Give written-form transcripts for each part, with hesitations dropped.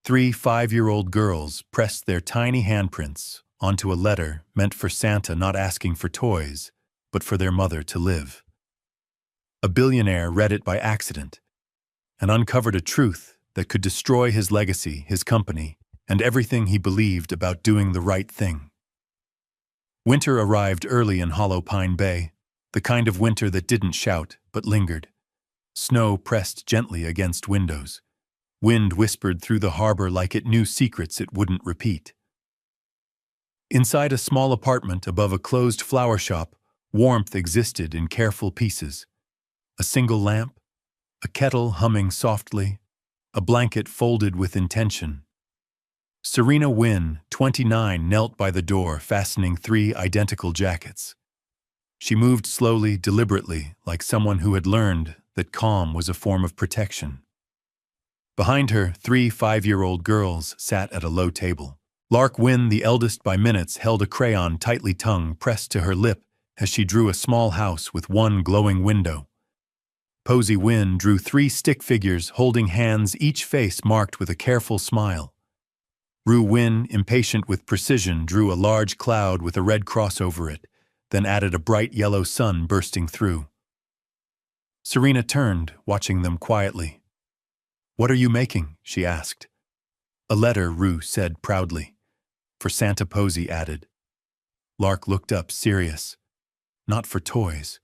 Three 5-year-old girls pressed their tiny handprints onto a letter meant for Santa, not asking for toys, but for their mother to live. A billionaire read it by accident and uncovered a truth that could destroy his legacy, his company, and everything he believed about doing the right thing. Winter arrived early in Hollow Pine Bay, the kind of winter that didn't shout but lingered. Snow pressed gently against windows. Wind whispered through the harbor like it knew secrets it wouldn't repeat. Inside a small apartment above a closed flower shop, warmth existed in careful pieces. A single lamp, a kettle humming softly, a blanket folded with intention. Serena Wynn, 29, knelt by the door, fastening 3 identical jackets. She moved slowly, deliberately, like someone who had learned that calm was a form of protection. Behind her, 3 5-year-old girls sat at a low table. Lark Wynn, the eldest by minutes, held a crayon tightly tongue pressed to her lip as she drew a small house with 1 glowing window. Posy Wynn drew 3 stick figures holding hands, each face marked with a careful smile. Rue Wynn, impatient with precision, drew a large cloud with a red cross over it, then added a bright yellow sun bursting through. Serena turned, watching them quietly. "What are you making?" she asked. "A letter," Rue said proudly. "For Santa," Posy added. Lark looked up, serious. "Not for toys."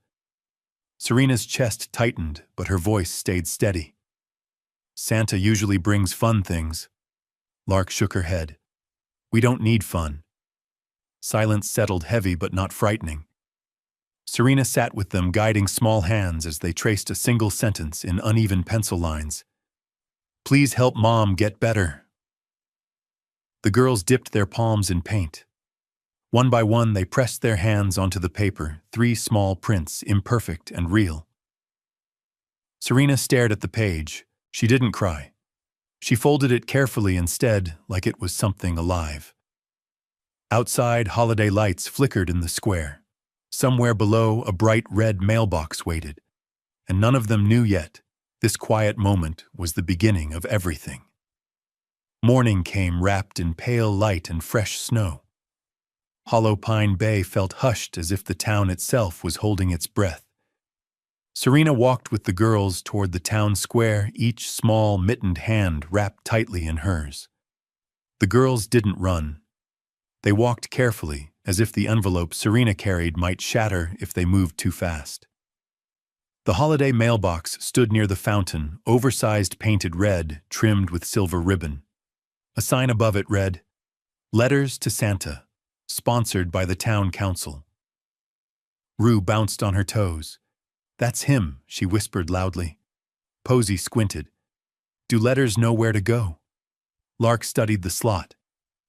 Serena's chest tightened, but her voice stayed steady. "Santa usually brings fun things." Lark shook her head. "We don't need fun." Silence settled, heavy but not frightening. Serena sat with them, guiding small hands as they traced a single sentence in uneven pencil lines. "Please help Mom get better." The girls dipped their palms in paint. One by one, they pressed their hands onto the paper, 3 small prints, imperfect and real. Serena stared at the page. She didn't cry. She folded it carefully instead, like it was something alive. Outside, holiday lights flickered in the square. Somewhere below, a bright red mailbox waited. And none of them knew yet, this quiet moment was the beginning of everything. Morning came, wrapped in pale light and fresh snow. Hollow Pine Bay felt hushed, as if the town itself was holding its breath. Serena walked with the girls toward the town square, each small, mittened hand wrapped tightly in hers. The girls didn't run. They walked carefully, as if the envelope Serena carried might shatter if they moved too fast. The holiday mailbox stood near the fountain, oversized painted red, trimmed with silver ribbon. A sign above it read, "Letters to Santa, sponsored by the town council." Rue bounced on her toes. "That's him," she whispered loudly. Posy squinted. "Do letters know where to go?" Lark studied the slot.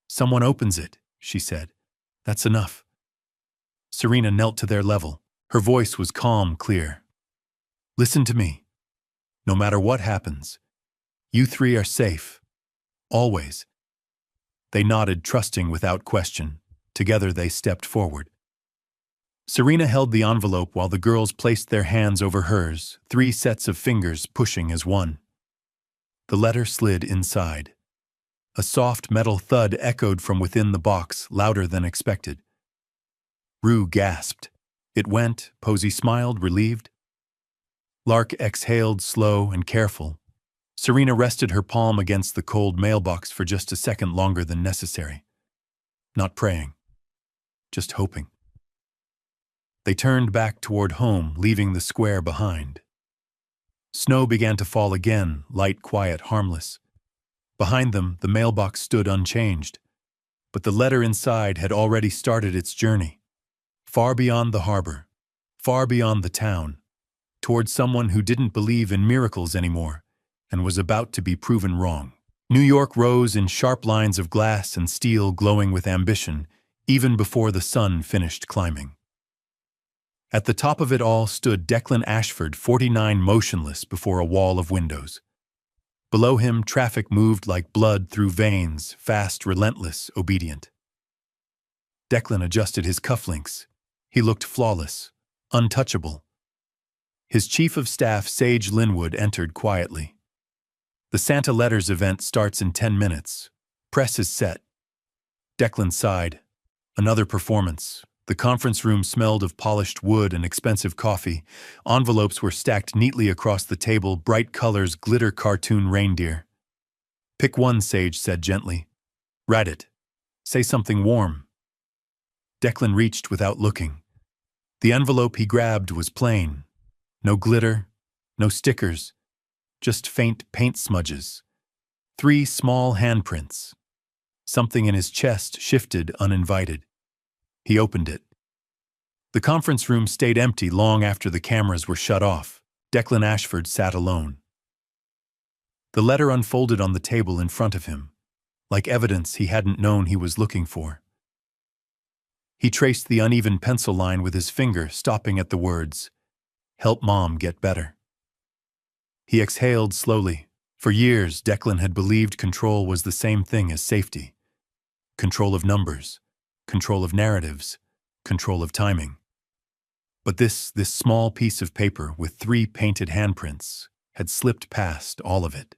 "Someone opens it," she said. "That's enough." Serena knelt to their level. Her voice was calm, clear. "Listen to me. No matter what happens, you 3 are safe. Always." They nodded, trusting without question. Together they stepped forward. Serena held the envelope while the girls placed their hands over hers, 3 sets of fingers pushing as one. The letter slid inside. A soft metal thud echoed from within the box, louder than expected. Rue gasped. "It went," Posy smiled, relieved. Lark exhaled, slow and careful. Serena rested her palm against the cold mailbox for just a second longer than necessary. Not praying. Just hoping. They turned back toward home, leaving the square behind. Snow began to fall again, light, quiet, harmless. Behind them, the mailbox stood unchanged. But the letter inside had already started its journey. Far beyond the harbor, far beyond the town, toward someone who didn't believe in miracles anymore and was about to be proven wrong. New York rose in sharp lines of glass and steel, glowing with ambition, even before the sun finished climbing. At the top of it all stood Declan Ashford, 49, motionless before a wall of windows. Below him, traffic moved like blood through veins, fast, relentless, obedient. Declan adjusted his cufflinks. He looked flawless, untouchable. His chief of staff, Sage Linwood, entered quietly. The Santa Letters event starts in 10 minutes. Press is set. Declan sighed. Another performance. The conference room smelled of polished wood and expensive coffee. Envelopes were stacked neatly across the table, bright colors, glitter cartoon reindeer. Pick one, Sage said gently. Write it. Say something warm. Declan reached without looking. The envelope he grabbed was plain. No glitter, no stickers, just faint paint smudges. 3 small handprints. Something in his chest shifted uninvited. He opened it. The conference room stayed empty long after the cameras were shut off. Declan Ashford sat alone. The letter unfolded on the table in front of him, like evidence he hadn't known he was looking for. He traced the uneven pencil line with his finger, stopping at the words, "Help Mom get better." He exhaled slowly. For years, Declan had believed control was the same thing as safety. Control of numbers, control of narratives, control of timing. But this small piece of paper with 3 painted handprints had slipped past all of it.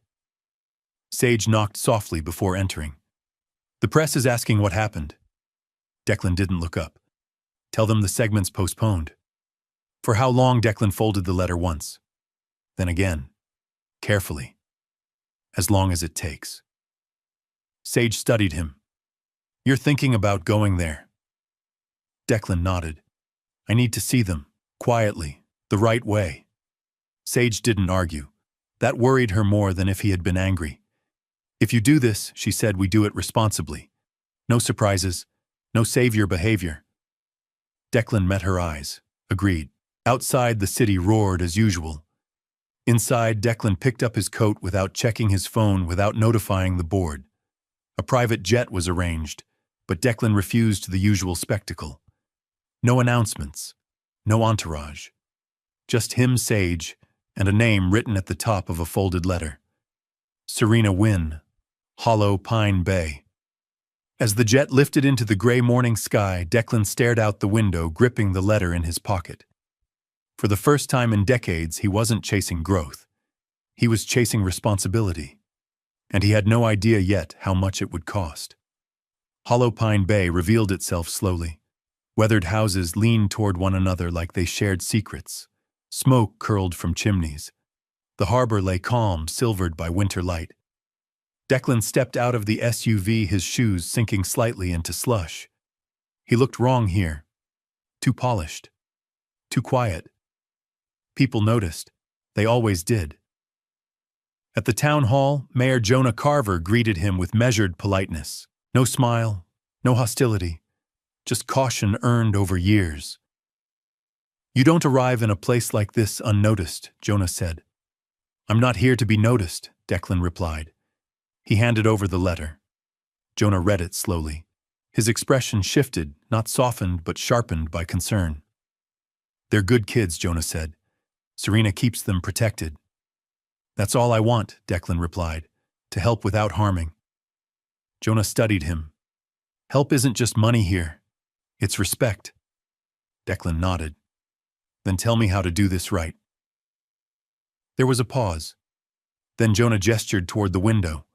Sage knocked softly before entering. "The press is asking what happened." Declan didn't look up. "Tell them the segment's postponed." For how long? Declan folded the letter once. Then again, carefully. "As long as it takes." Sage studied him. "You're thinking about going there?" Declan nodded. "I need to see them, quietly, the right way." Sage didn't argue. That worried her more than if he had been angry. "If you do this," she said, "we do it responsibly. No surprises, no savior behavior." Declan met her eyes, agreed. Outside, the city roared as usual. Inside, Declan picked up his coat without checking his phone, without notifying the board. A private jet was arranged, but Declan refused the usual spectacle. No announcements, no entourage. Just him, Sage, and a name written at the top of a folded letter. Serena Wynn, Hollow Pine Bay. As the jet lifted into the gray morning sky, Declan stared out the window, gripping the letter in his pocket. For the first time in decades, he wasn't chasing growth. He was chasing responsibility. And he had no idea yet how much it would cost. Hollow Pine Bay revealed itself slowly. Weathered houses leaned toward one another like they shared secrets. Smoke curled from chimneys. The harbor lay calm, silvered by winter light. Declan stepped out of the SUV, his shoes sinking slightly into slush. He looked wrong here. Too polished. Too quiet. People noticed. They always did. At the town hall, Mayor Jonah Carver greeted him with measured politeness. No smile, no hostility, just caution earned over years. "You don't arrive in a place like this unnoticed," Jonah said. "I'm not here to be noticed," Declan replied. He handed over the letter. Jonah read it slowly. His expression shifted, not softened but sharpened by concern. "They're good kids," Jonah said. "Serena keeps them protected." "That's all I want," Declan replied, "to help without harming." Jonah studied him. "Help isn't just money here. It's respect." Declan nodded. "Then tell me how to do this right." There was a pause. Then Jonah gestured toward the window.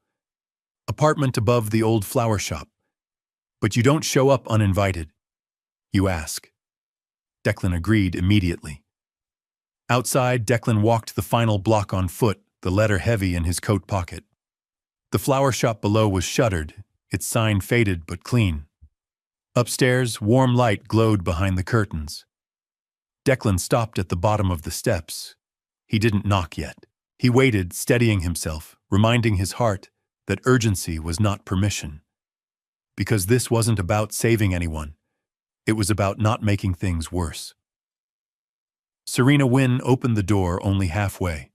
"Apartment above the old flower shop. But you don't show up uninvited. You ask." Declan agreed immediately. Outside, Declan walked the final block on foot, the letter heavy in his coat pocket. The flower shop below was shuttered, its sign faded but clean. Upstairs, warm light glowed behind the curtains. Declan stopped at the bottom of the steps. He didn't knock yet. He waited, steadying himself, reminding his heart that urgency was not permission. Because this wasn't about saving anyone. It was about not making things worse. Serena Wynn opened the door only halfway.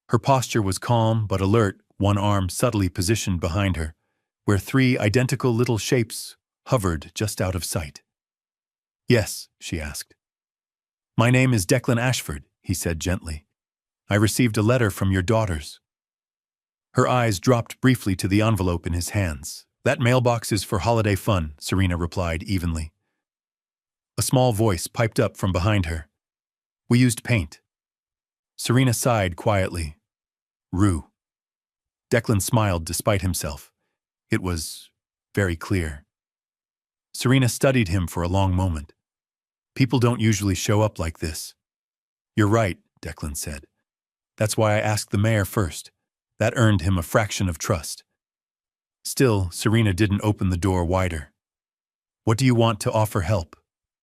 Her posture was calm but alert, one arm subtly positioned behind her, where 3 identical little shapes hovered just out of sight. "Yes," she asked. "My name is Declan Ashford," he said gently. "I received a letter from your daughters." Her eyes dropped briefly to the envelope in his hands. "That mailbox is for holiday fun," Serena replied evenly. A small voice piped up from behind her. "We used paint." Serena sighed quietly. "Rue." Declan smiled despite himself. It was very clear. Serena studied him for a long moment. People don't usually show up like this. You're right, Declan said. That's why I asked the mayor first. That earned him a fraction of trust. Still, Serena didn't open the door wider. What do you want to offer help?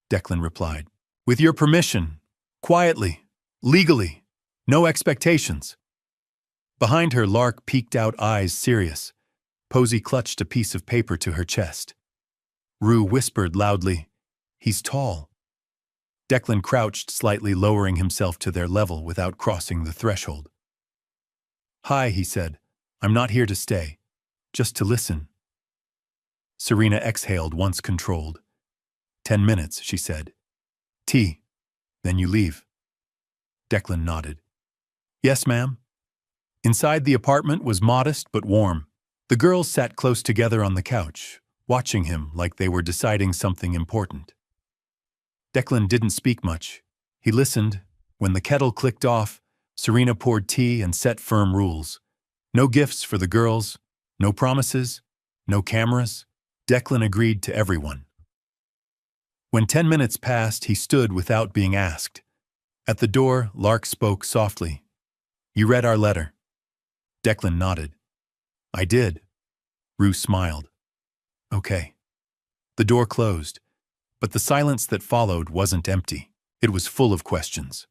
Declan replied. With your permission. Quietly. Legally. No expectations. Behind her, Lark peeked out, eyes serious. Posey clutched a piece of paper to her chest. Rue whispered loudly, He's tall. Declan crouched slightly, lowering himself to their level without crossing the threshold. Hi, he said. I'm not here to stay. Just to listen. Serena exhaled, once controlled. 10 minutes, she said. Tea. Then you leave. Declan nodded. Yes, ma'am. Inside the apartment was modest but warm. The girls sat close together on the couch, watching him like they were deciding something important. Declan didn't speak much. He listened. When the kettle clicked off, Serena poured tea and set firm rules. No gifts for the girls, no promises, no cameras. Declan agreed to everyone. When 10 minutes passed, he stood without being asked. At the door, Lark spoke softly. You read our letter. Declan nodded. I did. Rue smiled. Okay. The door closed, but the silence that followed wasn't empty. It was full of questions.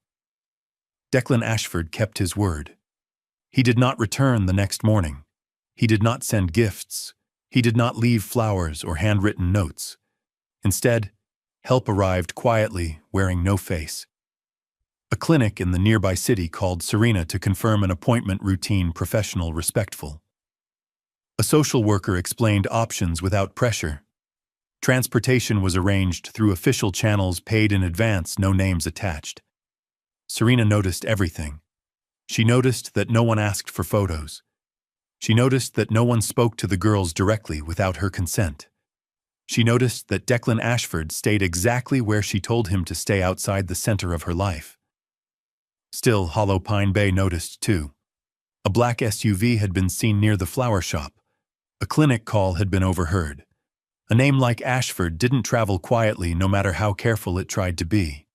Declan Ashford kept his word. He did not return the next morning. He did not send gifts. He did not leave flowers or handwritten notes. Instead, help arrived quietly, wearing no face. A clinic in the nearby city called Serena to confirm an appointment, routine, professional, respectful. A social worker explained options without pressure. Transportation was arranged through official channels, paid in advance, no names attached. Serena noticed everything. She noticed that no one asked for photos. She noticed that no one spoke to the girls directly without her consent. She noticed that Declan Ashford stayed exactly where she told him to stay, outside the center of her life. Still, Hollow Pine Bay noticed too. A black SUV had been seen near the flower shop. A clinic call had been overheard. A name like Ashford didn't travel quietly, no matter how careful it tried to be.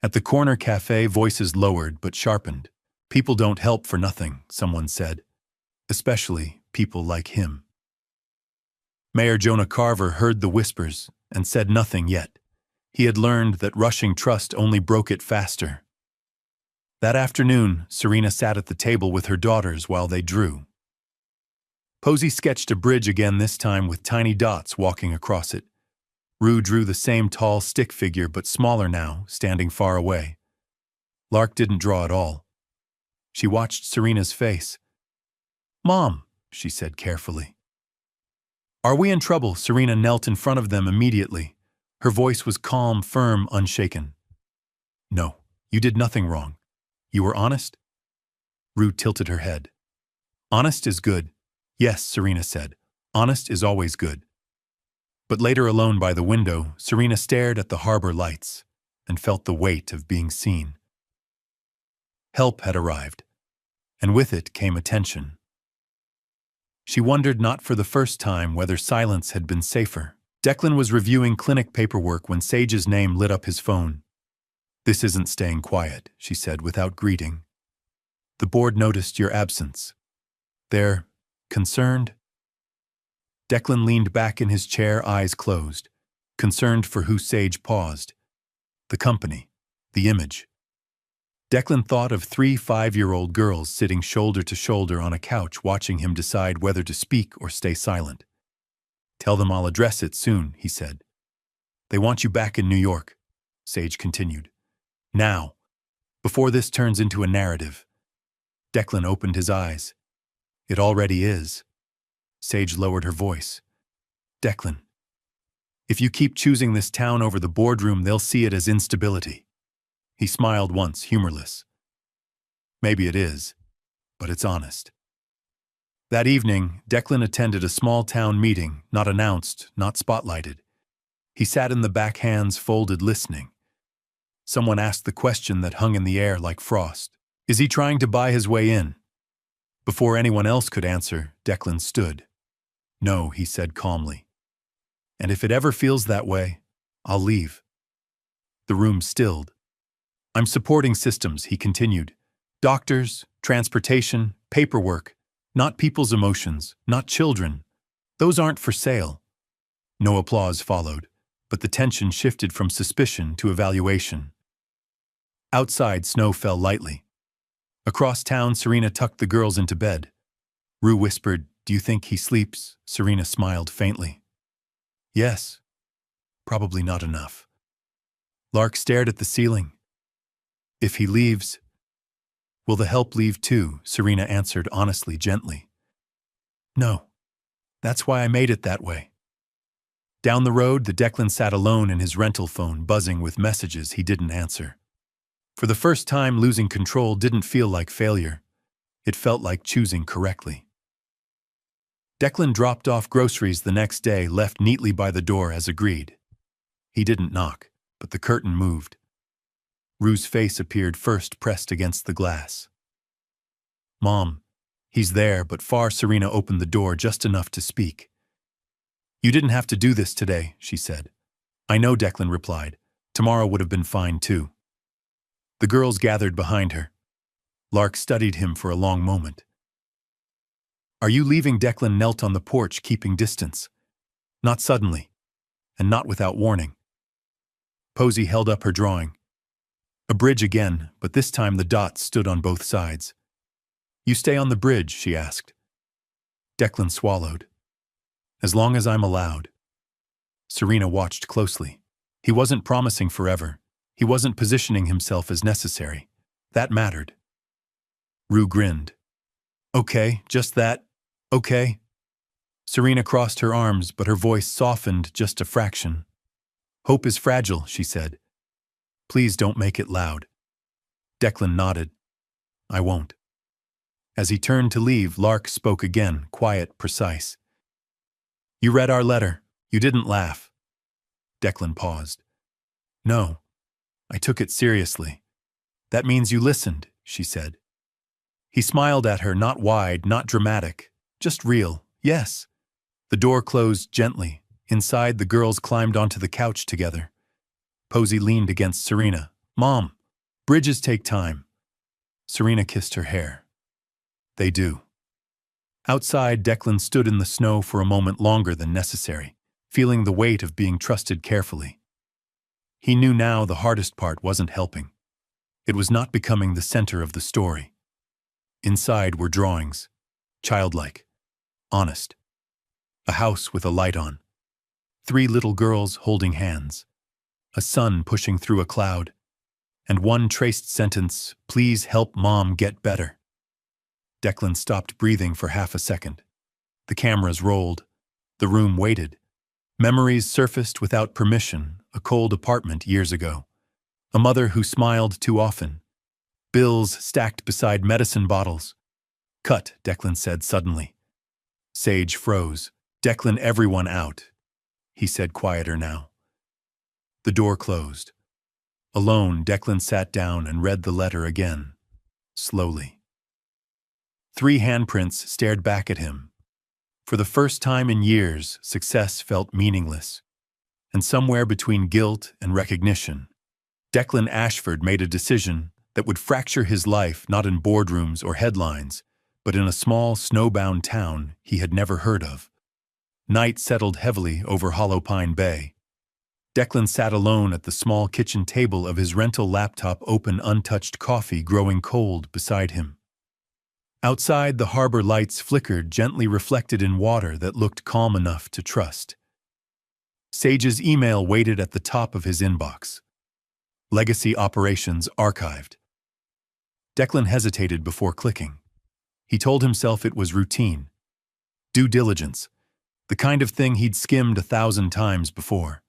At the corner cafe, voices lowered but sharpened. People don't help for nothing, someone said. Especially people like him. Mayor Jonah Carver heard the whispers and said nothing yet. He had learned that rushing trust only broke it faster. That afternoon, Serena sat at the table with her daughters while they drew. Posey sketched a bridge again, this time with tiny dots walking across it. Rue drew the same tall stick figure, but smaller now, standing far away. Lark didn't draw at all. She watched Serena's face. Mom, she said carefully. Are we in trouble? Serena knelt in front of them immediately. Her voice was calm, firm, unshaken. No, you did nothing wrong. You were honest? Rue tilted her head. Honest is good. Yes, Serena said. Honest is always good. But later, alone by the window, Serena stared at the harbor lights and felt the weight of being seen. Help had arrived, and with it came attention. She wondered, not for the first time, whether silence had been safer. Declan was reviewing clinic paperwork when Sage's name lit up his phone. This isn't staying quiet, she said without greeting. The board noticed your absence. They're concerned? Declan leaned back in his chair, eyes closed. Concerned for who? Sage paused. The company. The image. Declan thought of 3 5-year-old girls sitting shoulder to shoulder on a couch, watching him decide whether to speak or stay silent. Tell them I'll address it soon, he said. They want you back in New York, Sage continued. Now, before this turns into a narrative. Declan opened his eyes. It already is. Sage lowered her voice. Declan, if you keep choosing this town over the boardroom, they'll see it as instability. He smiled once, humorless. Maybe it is, but it's honest. That evening, Declan attended a small-town meeting, not announced, not spotlighted. He sat in the back, hands folded, listening. Someone asked the question that hung in the air like frost. Is he trying to buy his way in? Before anyone else could answer, Declan stood. "No," he said calmly. "And if it ever feels that way, I'll leave." The room stilled. "I'm supporting systems," he continued. "Doctors, transportation, paperwork, not people's emotions, not children. Those aren't for sale." No applause followed, but the tension shifted from suspicion to evaluation. Outside, snow fell lightly. Across town, Serena tucked the girls into bed. Rue whispered, "Do you think he sleeps?" Serena smiled faintly. "Yes. Probably not enough." Lark stared at the ceiling. "If he leaves, will the help leave too?" Serena answered honestly, gently. "No. That's why I made it that way." Down the road, the Declan sat alone in his rental phone, buzzing with messages he didn't answer. For the first time, losing control didn't feel like failure. It felt like choosing correctly. Declan dropped off groceries the next day, left neatly by the door as agreed. He didn't knock, but the curtain moved. Rue's face appeared first, pressed against the glass. "Mom, he's there," but far Serena opened the door just enough to speak. "You didn't have to do this today," she said. "I know," Declan replied. "Tomorrow would have been fine too." The girls gathered behind her. Lark studied him for a long moment. "Are you leaving?" Declan knelt on the porch, keeping distance. "Not suddenly, and not without warning." Posey held up her drawing. A bridge again, but this time the dots stood on both sides. "You stay on the bridge?" she asked. Declan swallowed. "As long as I'm allowed." Serena watched closely. He wasn't promising forever. He wasn't positioning himself as necessary. That mattered. Rue grinned. "Okay, just that. Okay." Serena crossed her arms, but her voice softened just a fraction. "Hope is fragile," she said. "Please don't make it loud." Declan nodded. "I won't." As he turned to leave, Lark spoke again, quiet, precise. "You read our letter. You didn't laugh." Declan paused. "No. I took it seriously." "That means you listened," she said. He smiled at her, not wide, not dramatic, just real. "Yes." The door closed gently. Inside, the girls climbed onto the couch together. Posey leaned against Serena. "Mom, bridges take time." Serena kissed her hair. "They do." Outside, Declan stood in the snow for a moment longer than necessary, feeling the weight of being trusted carefully. He knew now the hardest part wasn't helping. It was not becoming the center of the story. Inside were drawings, childlike, honest. A house with a light on. 3 little girls holding hands. A sun pushing through a cloud. And one traced sentence, "Please help Mom get better." Declan stopped breathing for half a second. The cameras rolled. The room waited. Memories surfaced without permission, a cold apartment years ago. A mother who smiled too often. Bills stacked beside medicine bottles. "Cut," Declan said suddenly. Sage froze. "Declan, everyone out," he said, quieter now. The door closed. Alone, Declan sat down and read the letter again, slowly. 3 handprints stared back at him. For the first time in years, success felt meaningless. And somewhere between guilt and recognition, Declan Ashford made a decision that would fracture his life not in boardrooms or headlines, but in a small, snowbound town he had never heard of. Night settled heavily over Hollow Pine Bay. Declan sat alone at the small kitchen table of his rental laptop, open, untouched coffee growing cold beside him. Outside, the harbor lights flickered, gently reflected in water that looked calm enough to trust. Sage's email waited at the top of his inbox. Legacy operations archived. Declan hesitated before clicking. He told himself it was routine. Due diligence. The kind of thing he'd skimmed 1,000 times before.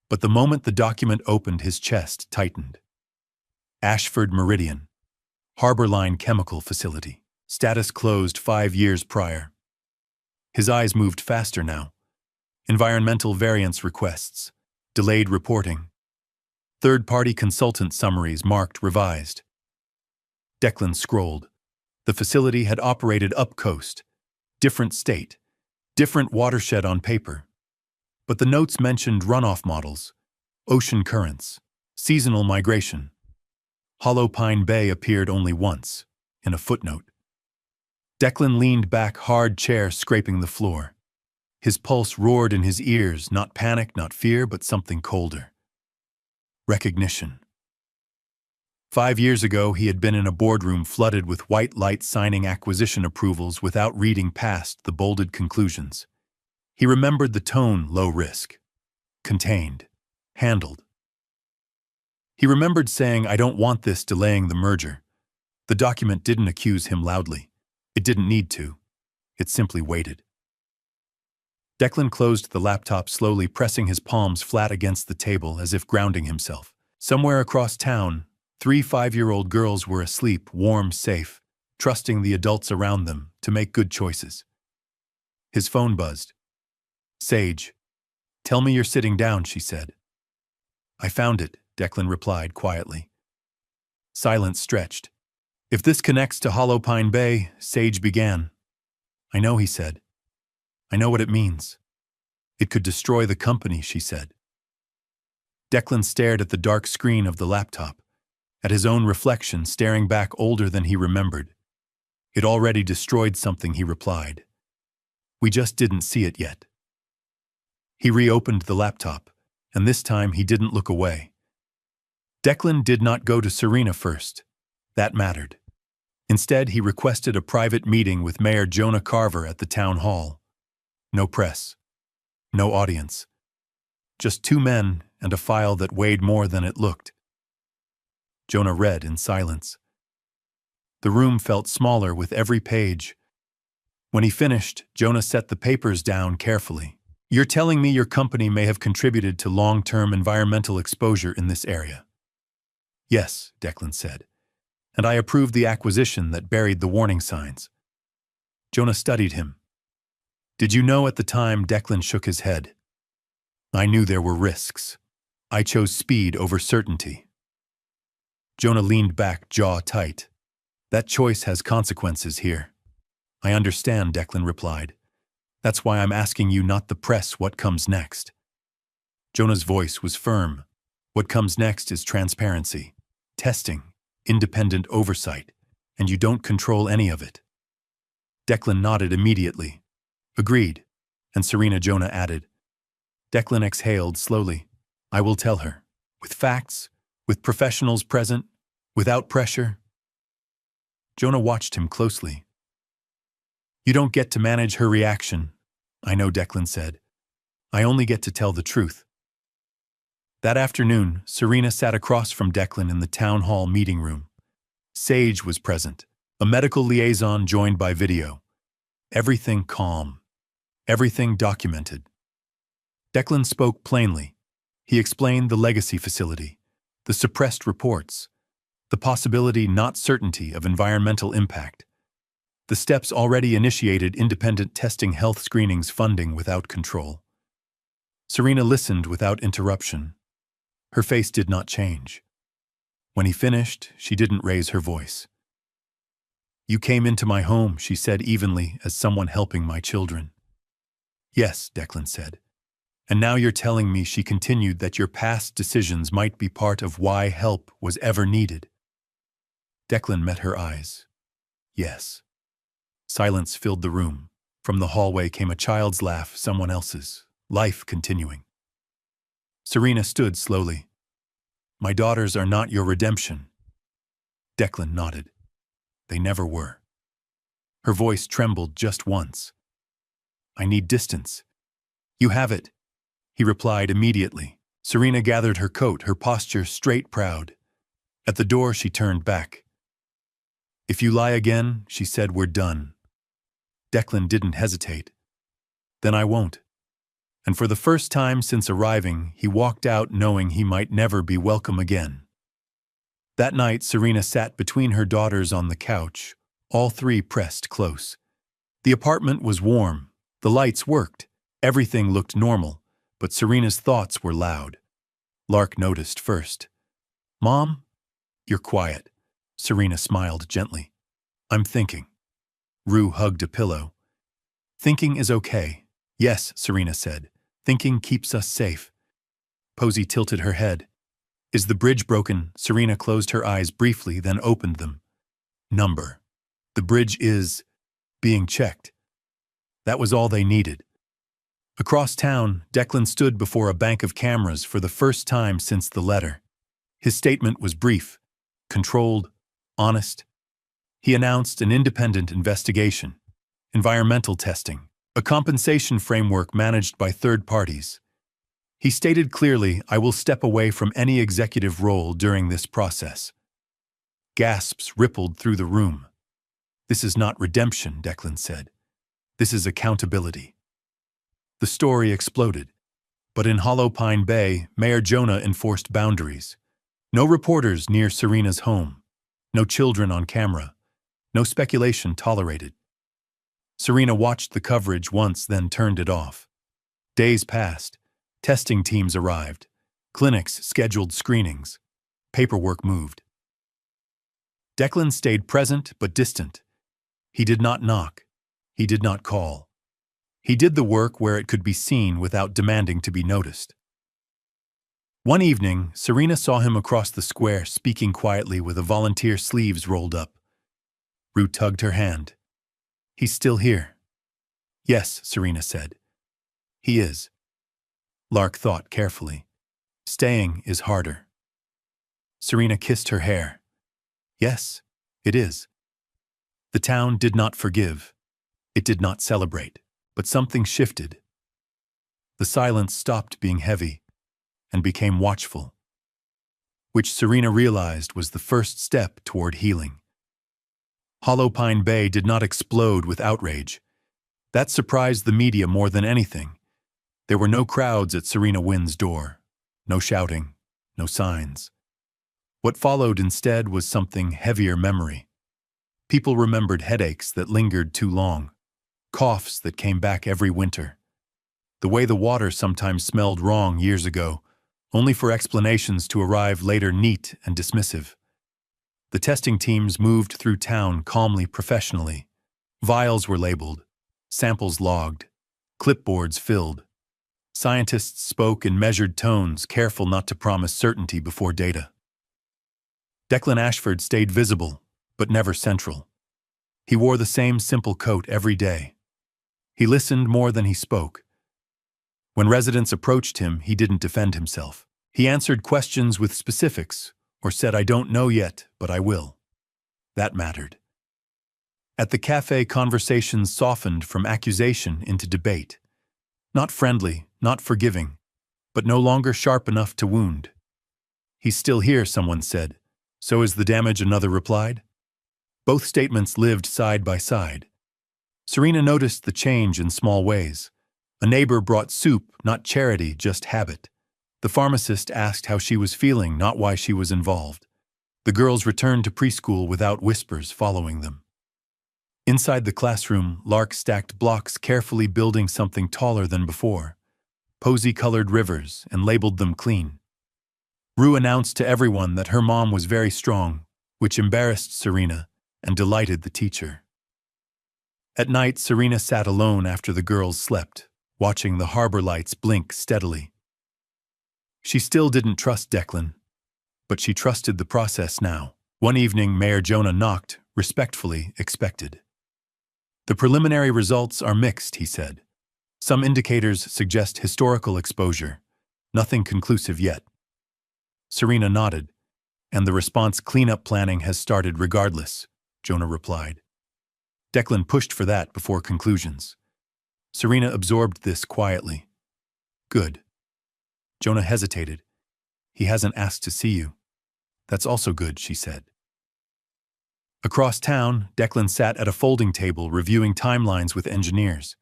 But the moment the document opened, his chest tightened. Ashford Meridian. Harborline Chemical Facility. Status closed 5 years prior. His eyes moved faster now. Environmental variance requests. Delayed reporting. Third-party consultant summaries marked revised. Declan scrolled. The facility had operated up coast, different state, different watershed on paper. But the notes mentioned runoff models, ocean currents, seasonal migration. Hollow Pine Bay appeared only once, in a footnote. Declan leaned back, hard chair scraping the floor. His pulse roared in his ears, not panic, not fear, but something colder. Recognition. 5 years ago, he had been in a boardroom flooded with white light signing acquisition approvals without reading past the bolded conclusions. He remembered the tone, low risk, contained, handled. He remembered saying, "I don't want this," delaying the merger. The document didn't accuse him loudly. It didn't need to. It simply waited. Declan closed the laptop slowly, pressing his palms flat against the table as if grounding himself. Somewhere across town, 3 5-year-old girls were asleep, warm, safe, trusting the adults around them to make good choices. His phone buzzed. "Sage, tell me you're sitting down," she said. "I found it," Declan replied quietly. Silence stretched. "If this connects to Hollow Pine Bay," Sage began. "I know," he said. "I know what it means. It could destroy the company," she said. Declan stared at the dark screen of the laptop, at his own reflection staring back, older than he remembered. "It already destroyed something," he replied. "We just didn't see it yet." He reopened the laptop, and this time he didn't look away. Declan did not go to Serena first. That mattered. Instead, he requested a private meeting with Mayor Jonah Carver at the town hall. No press. No audience. Just 2 men and a file that weighed more than it looked. Jonah read in silence. The room felt smaller with every page. When he finished, Jonah set the papers down carefully. "You're telling me your company may have contributed to long-term environmental exposure in this area?" "Yes," Declan said. "And I approved the acquisition that buried the warning signs." Jonah studied him. "Did you know at the time?" Declan shook his head. "I knew there were risks. I chose speed over certainty." Jonah leaned back, jaw tight. "That choice has consequences here." "I understand," Declan replied. "That's why I'm asking you, not the press, what comes next." Jonah's voice was firm. "What comes next is transparency, testing, independent oversight, and you don't control any of it." Declan nodded immediately. "Agreed." And Serena, Jonah added. Declan exhaled slowly. "I will tell her. With facts, with professionals present, without pressure." Jonah watched him closely. "You don't get to manage her reaction." "I know," Declan said. "I only get to tell the truth." That afternoon, Serena sat across from Declan in the town hall meeting room. Sage was present, a medical liaison joined by video. Everything calm. Everything documented. Declan spoke plainly. He explained the legacy facility, the suppressed reports, the possibility, not certainty, of environmental impact, the steps already initiated, independent testing, health screenings, funding without control. Serena listened without interruption. Her face did not change. When he finished, she didn't raise her voice. "You came into my home," she said evenly, "as someone helping my children." "Yes," Declan said. "And now you're telling me," she continued, "that your past decisions might be part of why help was ever needed." Declan met her eyes. "Yes." Silence filled the room. From the hallway came a child's laugh, someone else's, life continuing. Serena stood slowly. "My daughters are not your redemption." Declan nodded. "They never were." Her voice trembled just once. "I need distance." "You have it," he replied immediately. Serena gathered her coat, her posture straight, proud. At the door, she turned back. "If you lie again," she said, "we're done." Declan didn't hesitate. "Then I won't." And for the first time since arriving, he walked out knowing he might never be welcome again. That night, Serena sat between her daughters on the couch, all 3 pressed close. The apartment was warm, the lights worked, everything looked normal, but Serena's thoughts were loud. Lark noticed first. "Mom, you're quiet." Serena smiled gently. I'm thinking. Rue hugged a pillow. Thinking is okay. Yes, Serena said. Thinking keeps us safe. Posey tilted her head. Is the bridge broken? Serena closed her eyes briefly, then opened them. Number. The bridge is being checked. That was all they needed. Across town, Declan stood before a bank of cameras for the first time since the letter. His statement was brief, controlled, honest. He announced an independent investigation, environmental testing, a compensation framework managed by third parties. He stated clearly, I will step away from any executive role during this process. Gasps rippled through the room. This is not redemption, Declan said. This is accountability. The story exploded. But in Hollow Pine Bay, Mayor Jonah enforced boundaries. No reporters near Serena's home. No children on camera. No speculation tolerated. Serena watched the coverage once, then turned it off. Days passed. Testing teams arrived. Clinics scheduled screenings. Paperwork moved. Declan stayed present but distant. He did not knock. He did not call. He did the work where it could be seen without demanding to be noticed. One evening, Serena saw him across the square speaking quietly with a volunteer sleeves rolled up. Rue tugged her hand. He's still here. Yes, Serena said. He is. Lark thought carefully. Staying is harder. Serena kissed her hair. Yes, it is. The town did not forgive. It did not celebrate. But something shifted. The silence stopped being heavy and became watchful, which Serena realized was the first step toward healing. Hollow Pine Bay did not explode with outrage. That surprised the media more than anything. There were no crowds at Serena Wynn's door, no shouting, no signs. What followed instead was something heavier memory. People remembered headaches that lingered too long. Coughs that came back every winter. The way the water sometimes smelled wrong years ago, only for explanations to arrive later neat and dismissive. The testing teams moved through town calmly, professionally. Vials were labeled, samples logged, clipboards filled. Scientists spoke in measured tones, careful not to promise certainty before data. Declan Ashford stayed visible, but never central. He wore the same simple coat every day. He listened more than he spoke. When residents approached him, he didn't defend himself. He answered questions with specifics, or said, I don't know yet, but I will. That mattered. At the cafe, conversations softened from accusation into debate. Not friendly, not forgiving, but no longer sharp enough to wound. He's still here, someone said. So is the damage, another replied. Both statements lived side by side. Serena noticed the change in small ways. A neighbor brought soup, not charity, just habit. The pharmacist asked how she was feeling, not why she was involved. The girls returned to preschool without whispers following them. Inside the classroom, Lark stacked blocks, carefully building something taller than before. Posy-colored rivers, and labeled them clean. Rue announced to everyone that her mom was very strong, which embarrassed Serena and delighted the teacher. At night, Serena sat alone after the girls slept, watching the harbor lights blink steadily. She still didn't trust Declan, but she trusted the process now. One evening, Mayor Jonah knocked, respectfully expected. The preliminary results are mixed, he said. Some indicators suggest historical exposure. Nothing conclusive yet. Serena nodded, and the response cleanup planning has started regardless, Jonah replied. Declan pushed for that before conclusions. Serena absorbed this quietly. Good. Jonah hesitated. He hasn't asked to see you. That's also good, she said. Across town, Declan sat at a folding table reviewing timelines with engineers.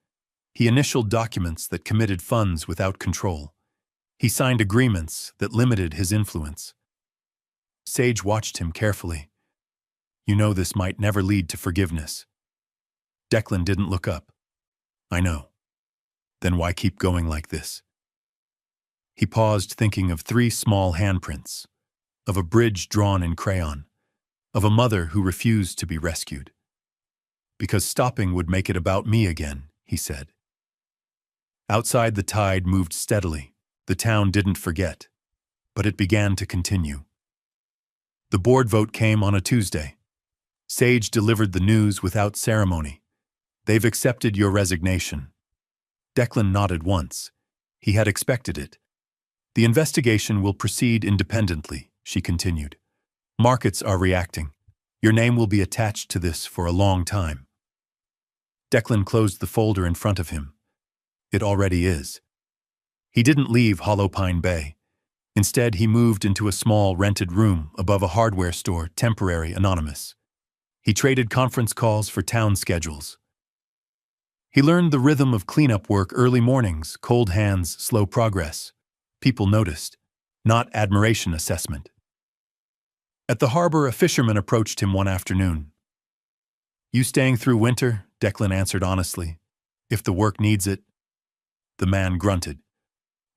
He initialed documents that committed funds without control. He signed agreements that limited his influence. Sage watched him carefully. You know this might never lead to forgiveness. Declan didn't look up. I know. Then why keep going like this? He paused, thinking of 3 small handprints, of a bridge drawn in crayon, of a mother who refused to be rescued. because stopping would make it about me again, he said. Outside, the tide moved steadily. The town didn't forget, but it began to continue. The board vote came on a Tuesday. Sage delivered the news without ceremony. They've accepted your resignation. Declan nodded once. He had expected it. The investigation will proceed independently, she continued. Markets are reacting. Your name will be attached to this for a long time. Declan closed the folder in front of him. It already is. He didn't leave Hollow Pine Bay. Instead, he moved into a small rented room above a hardware store, temporary, anonymous. He traded conference calls for town schedules. He learned the rhythm of cleanup work, early mornings, cold hands, slow progress. People noticed, not admiration assessment. At the harbor, a fisherman approached him one afternoon. You staying through winter? Declan answered honestly. If the work needs it. The man grunted.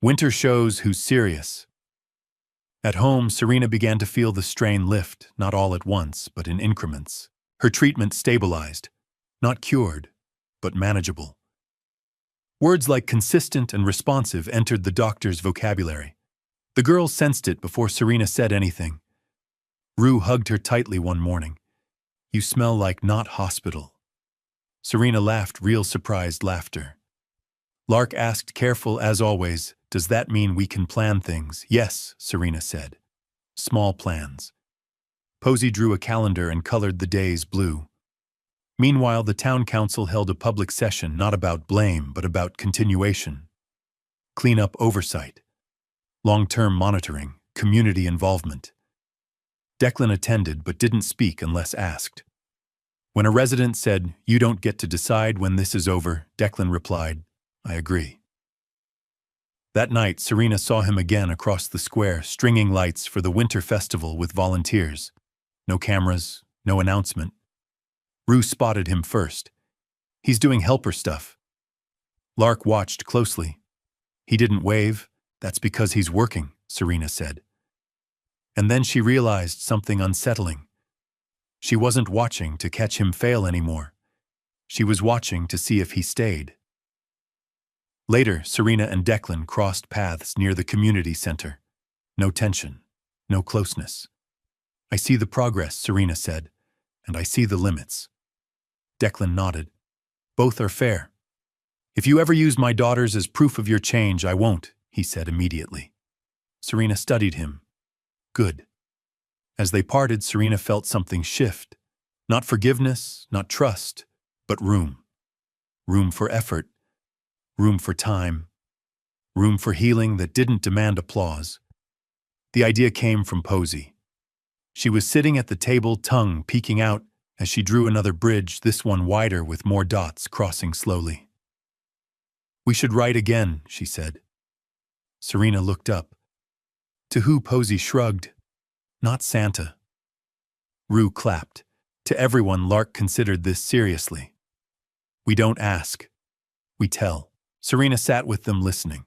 Winter shows who's serious. At home, Serena began to feel the strain lift, not all at once, but in increments. Her treatment stabilized, not cured, but manageable. Words like consistent and responsive entered the doctor's vocabulary. The girl sensed it before Serena said anything. Rue hugged her tightly one morning. You smell like not hospital. Serena laughed, real surprised laughter. Lark asked, careful as always, does that mean we can plan things? Yes, Serena said. Small plans. Posey drew a calendar and colored the days blue. Meanwhile, the town council held a public session not about blame, but about continuation. Cleanup oversight. Long-term monitoring. Community involvement. Declan attended but didn't speak unless asked. When a resident said, you don't get to decide when this is over, Declan replied, I agree. That night, Serena saw him again across the square, stringing lights for the winter festival with volunteers. No cameras, no announcement. Rue spotted him first. He's doing helper stuff. Lark watched closely. He didn't wave. That's because he's working, Serena said. And then she realized something unsettling. She wasn't watching to catch him fail anymore. She was watching to see if he stayed. Later, Serena and Declan crossed paths near the community center. No tension, no closeness. I see the progress, Serena said, and I see the limits. Declan nodded. Both are fair. If you ever use my daughters as proof of your change, I won't, he said immediately. Serena studied him. Good. As they parted, Serena felt something shift. Not forgiveness, not trust, but room. Room for effort. Room for time. Room for healing that didn't demand applause. The idea came from Posey. She was sitting at the table, tongue peeking out as she drew another bridge, this one wider with more dots crossing slowly. We should write again, she said. Serena looked up. To who? Posey shrugged. Not Santa. Rue clapped. To everyone, Lark considered this seriously. We don't ask. We tell. Serena sat with them listening.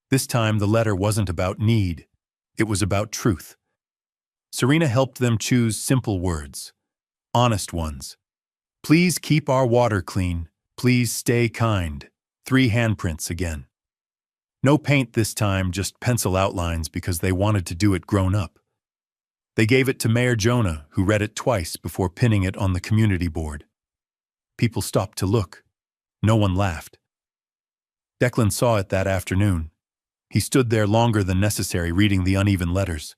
This time the letter wasn't about need. It was about truth. Serena helped them choose simple words. Honest ones. Please keep our water clean. Please stay kind. 3 handprints again. No paint this time, just pencil outlines because they wanted to do it grown up. They gave it to Mayor Jonah, who read it twice before pinning it on the community board. People stopped to look. No one laughed. Declan saw it that afternoon. He stood there longer than necessary reading the uneven letters.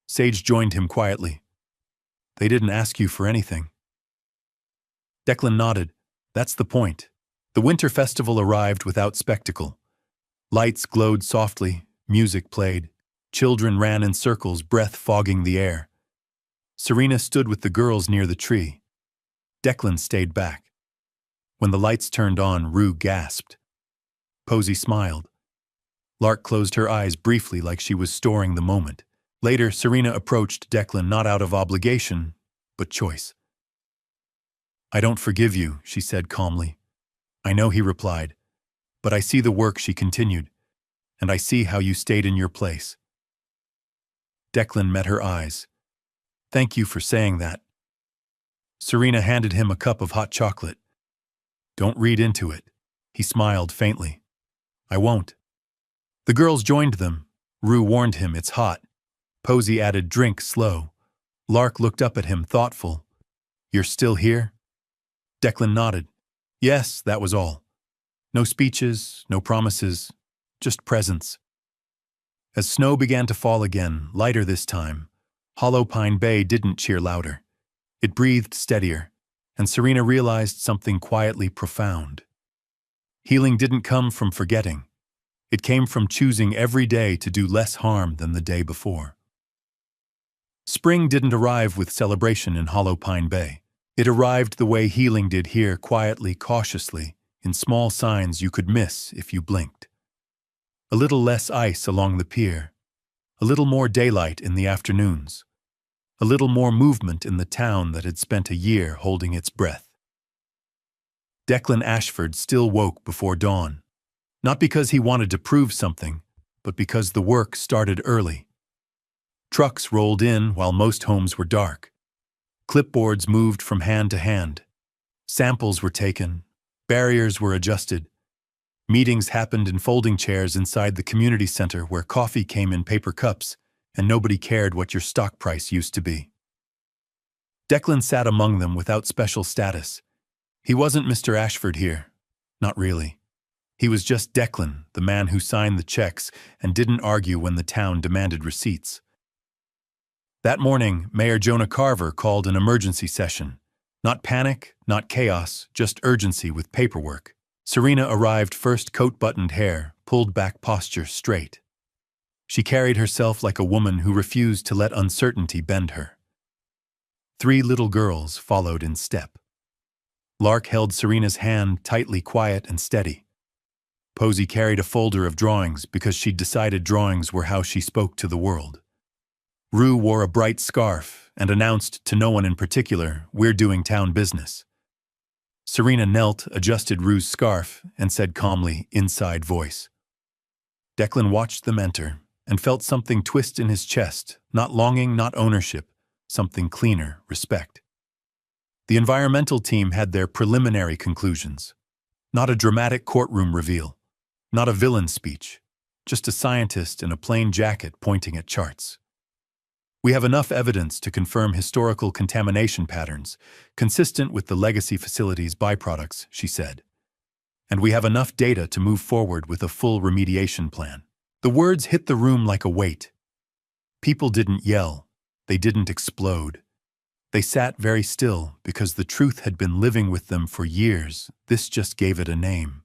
Sage joined him quietly. They didn't ask you for anything. Declan nodded. That's the point. The winter festival arrived without spectacle. Lights glowed softly, music played. Children ran in circles, breath fogging the air. Serena stood with the girls near the tree. Declan stayed back. When the lights turned on, Rue gasped. Posey smiled. Lark closed her eyes briefly like she was storing the moment. Later, Serena approached Declan not out of obligation, but choice. I don't forgive you, she said calmly. I know, he replied. But I see the work, she continued, and I see how you stayed in your place. Declan met her eyes. Thank you for saying that. Serena handed him a cup of hot chocolate. "Don't read into it." He smiled faintly. "I won't." The girls joined them. Rue warned him it's hot. Posey added, "Drink slow." Lark looked up at him, thoughtful. "You're still here?" Declan nodded. Yes, that was all. No speeches, no promises, just presence. As snow began to fall again, lighter this time, Hollow Pine Bay didn't cheer louder. It breathed steadier, and Serena realized something quietly profound. Healing didn't come from forgetting. It came from choosing every day to do less harm than the day before. Spring didn't arrive with celebration in Hollow Pine Bay. It arrived the way healing did here, quietly, cautiously, in small signs you could miss if you blinked. A little less ice along the pier, a little more daylight in the afternoons, a little more movement in the town that had spent a year holding its breath. Declan Ashford still woke before dawn, not because he wanted to prove something, but because the work started early. Trucks rolled in while most homes were dark. Clipboards moved from hand to hand. Samples were taken. Barriers were adjusted. Meetings happened in folding chairs inside the community center where coffee came in paper cups and nobody cared what your stock price used to be. Declan sat among them without special status. He wasn't Mr. Ashford here. Not really. He was just Declan, the man who signed the checks and didn't argue when the town demanded receipts. That morning, Mayor Jonah Carver called an emergency session. Not panic, not chaos, just urgency with paperwork. Serena arrived first, coat-buttoned hair, pulled back posture straight. She carried herself like a woman who refused to let uncertainty bend her. 3 little girls followed in step. Lark held Serena's hand tightly, quiet and steady. Posey carried a folder of drawings because she'd decided drawings were how she spoke to the world. Rue wore a bright scarf and announced to no one in particular, "We're doing town business." Serena knelt, adjusted Rue's scarf, and said calmly, inside voice. Declan watched them enter and felt something twist in his chest, not longing, not ownership, something cleaner, respect. The environmental team had their preliminary conclusions. Not a dramatic courtroom reveal, not a villain speech, just a scientist in a plain jacket pointing at charts. "We have enough evidence to confirm historical contamination patterns, consistent with the legacy facility's byproducts," she said. "And we have enough data to move forward with a full remediation plan." The words hit the room like a weight. People didn't yell. They didn't explode. They sat very still because the truth had been living with them for years. This just gave it a name.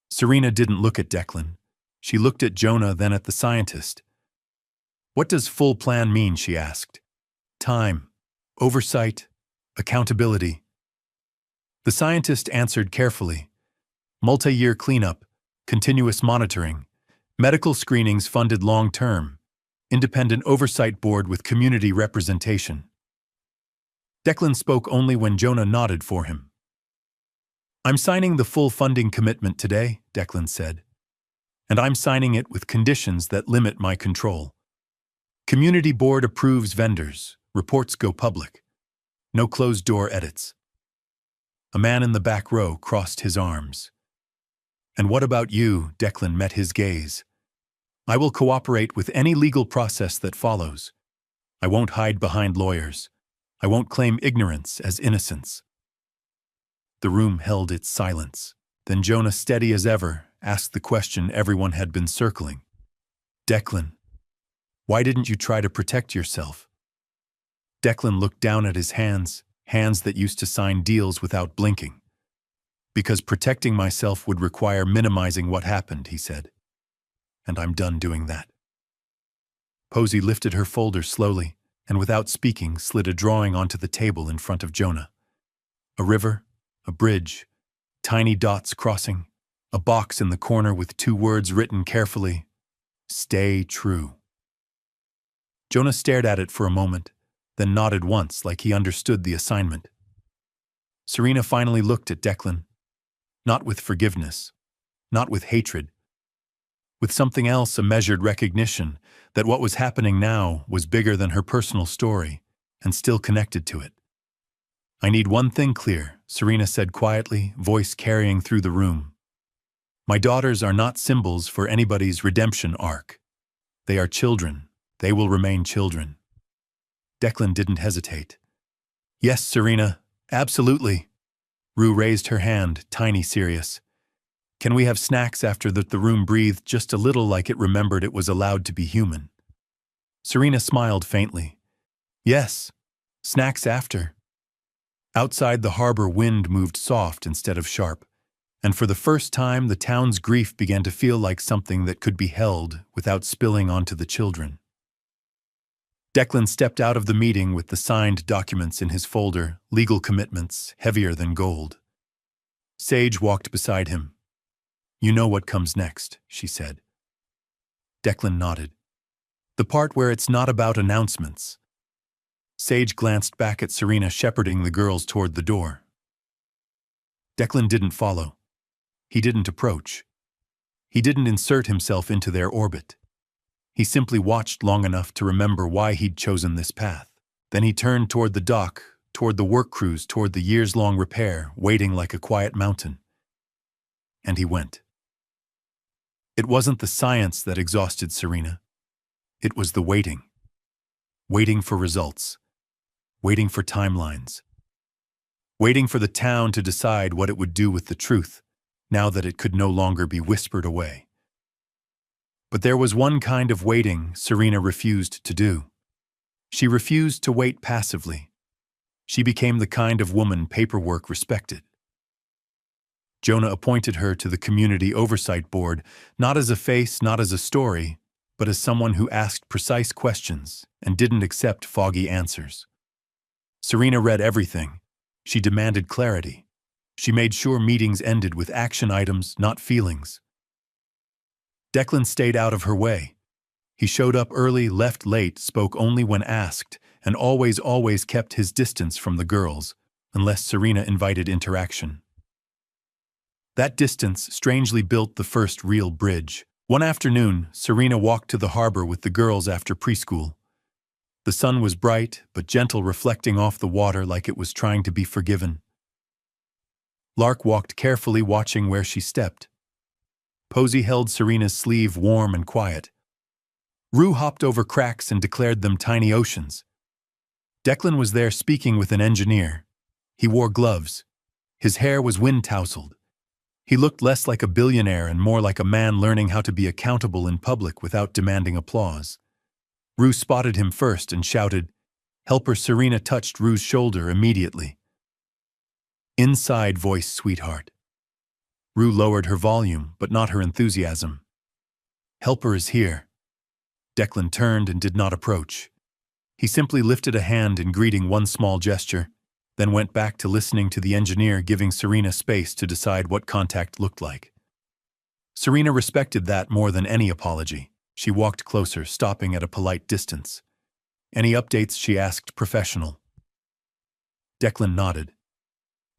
Serena didn't look at Declan. She looked at Jonah, then at the scientist. "What does full plan mean?" she asked. "Time, oversight, accountability." The scientist answered carefully. "Multi-year cleanup, continuous monitoring, medical screenings funded long-term, independent oversight board with community representation." Declan spoke only when Jonah nodded for him. "I'm signing the full funding commitment today," Declan said. "And I'm signing it with conditions that limit my control. Community board approves vendors. Reports go public. No closed-door edits." A man in the back row crossed his arms. "And what about you?" Declan met his gaze. "I will cooperate with any legal process that follows. I won't hide behind lawyers. I won't claim ignorance as innocence." The room held its silence. Then Jonah, steady as ever, asked the question everyone had been circling. "Declan, why didn't you try to protect yourself?" Declan looked down at his hands, hands that used to sign deals without blinking. "Because protecting myself would require minimizing what happened," he said. "And I'm done doing that." Posey lifted her folder slowly, and without speaking slid a drawing onto the table in front of Jonah. A river, a bridge, tiny dots crossing, a box in the corner with 2 words written carefully, "Stay true." Jonah stared at it for a moment, then nodded once like he understood the assignment. Serena finally looked at Declan, not with forgiveness, not with hatred, with something else, a measured recognition that what was happening now was bigger than her personal story and still connected to it. I need one thing clear, Serena said quietly, voice carrying through the room. My daughters are not symbols for anybody's redemption arc. They are children. They will remain children. Declan didn't hesitate. Yes, Serena, absolutely. Rue raised her hand, tiny serious. Can we have snacks after the room breathed just a little like it remembered it was allowed to be human? Serena smiled faintly. Yes, snacks after. Outside the harbor wind moved soft instead of sharp, and for the first time the town's grief began to feel like something that could be held without spilling onto the children. Declan stepped out of the meeting with the signed documents in his folder, legal commitments, heavier than gold. Sage walked beside him. You know what comes next, she said. Declan nodded. The part where it's not about announcements. Sage glanced back at Serena shepherding the girls toward the door. Declan didn't follow. He didn't approach. He didn't insert himself into their orbit. He simply watched long enough to remember why he'd chosen this path. Then he turned toward the dock, toward the work crews, toward the years-long repair, waiting like a quiet mountain. And he went. It wasn't the science that exhausted Serena. It was the waiting. Waiting for results. Waiting for timelines. Waiting for the town to decide what it would do with the truth, now that it could no longer be whispered away. But there was one kind of waiting Serena refused to do. She refused to wait passively. She became the kind of woman paperwork respected. Jonah appointed her to the Community Oversight Board, not as a face, not as a story, but as someone who asked precise questions and didn't accept foggy answers. Serena read everything. She demanded clarity. She made sure meetings ended with action items, not feelings. Declan stayed out of her way. He showed up early, left late, spoke only when asked, and always kept his distance from the girls, unless Serena invited interaction. That distance strangely built the first real bridge. One afternoon, Serena walked to the harbor with the girls after preschool. The sun was bright, but gentle, reflecting off the water like it was trying to be forgiven. Lark walked carefully, watching where she stepped. Posy held Serena's sleeve, warm and quiet. Rue hopped over cracks and declared them tiny oceans. Declan was there speaking with an engineer. He wore gloves. His hair was wind-tousled. He looked less like a billionaire and more like a man learning how to be accountable in public without demanding applause. Rue spotted him first and shouted. Helper Serena touched Rue's shoulder immediately. Inside voice, sweetheart. Rue lowered her volume, but not her enthusiasm. Helper is here. Declan turned and did not approach. He simply lifted a hand in greeting, one small gesture, then went back to listening to the engineer, giving Serena space to decide what contact looked like. Serena respected that more than any apology. She walked closer, stopping at a polite distance. Any updates, she asked, professional. Declan nodded.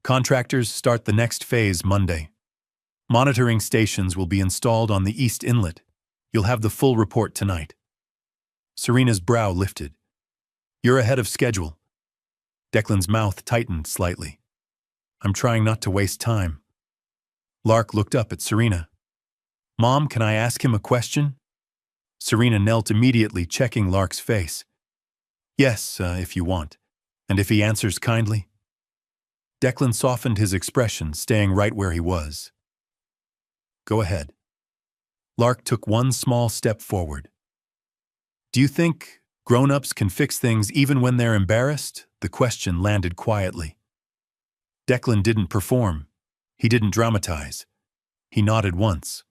Contractors start the next phase Monday. Monitoring stations will be installed on the East Inlet. You'll have the full report tonight. Serena's brow lifted. You're ahead of schedule. Declan's mouth tightened slightly. I'm trying not to waste time. Lark looked up at Serena. Mom, can I ask him a question? Serena knelt immediately, checking Lark's face. Yes, if you want. And if he answers kindly? Declan softened his expression, staying right where he was. Go ahead. Lark took one small step forward. Do you think grown-ups can fix things even when they're embarrassed? The question landed quietly. Declan didn't perform. He didn't dramatize. He nodded once.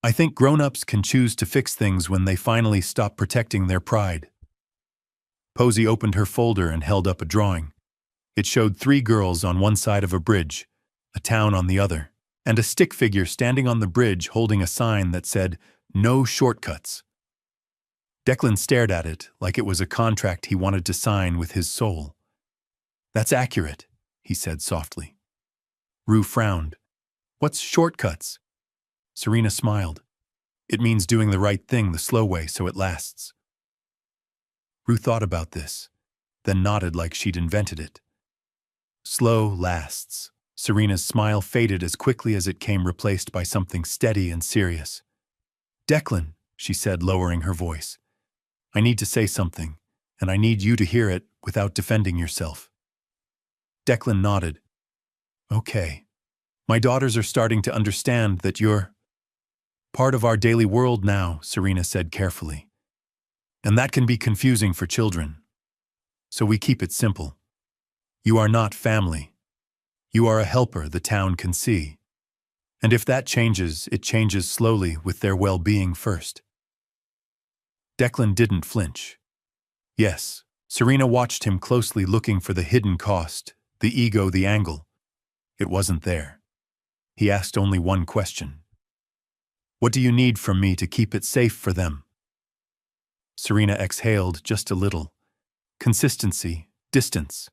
I think grown-ups can choose to fix things when they finally stop protecting their pride. Posy opened her folder and held up a drawing. It showed 3 girls on one side of a bridge, a town on the other, and a stick figure standing on the bridge holding a sign that said, No shortcuts. Declan stared at it like it was a contract he wanted to sign with his soul. That's accurate, he said softly. Rue frowned. What's shortcuts? Serena smiled. It means doing the right thing the slow way so it lasts. Rue thought about this, then nodded like she'd invented it. Slow lasts. Serena's smile faded as quickly as it came, replaced by something steady and serious. "Declan," she said, lowering her voice, "I need to say something, and I need you to hear it without defending yourself." Declan nodded. "Okay. My daughters are starting to understand that you're part of our daily world now," Serena said carefully. "And that can be confusing for children. So we keep it simple. You are not family. You are a helper the town can see. And if that changes, it changes slowly with their well-being first." Declan didn't flinch. Yes, Serena watched him closely, looking for the hidden cost, the ego, the angle. It wasn't there. He asked only one question. "What do you need from me to keep it safe for them?" Serena exhaled just a little. Consistency, distance.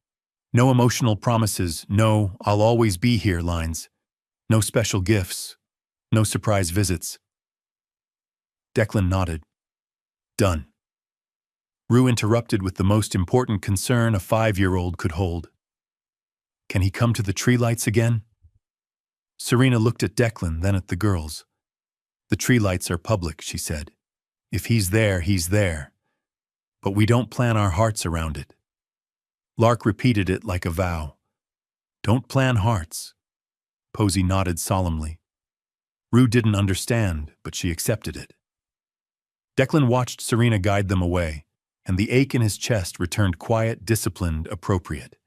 No emotional promises, no "I'll always be here" lines. No special gifts, no surprise visits. Declan nodded. "Done." Rue interrupted with the most important concern a 5-year-old could hold. "Can he come to the tree lights again?" Serena looked at Declan, then at the girls. "The tree lights are public," she said. "If he's there, he's there. But we don't plan our hearts around it." Lark repeated it like a vow. "Don't plan hearts." Posey nodded solemnly. Rue didn't understand, but she accepted it. Declan watched Serena guide them away, and the ache in his chest returned, quiet, disciplined, appropriate.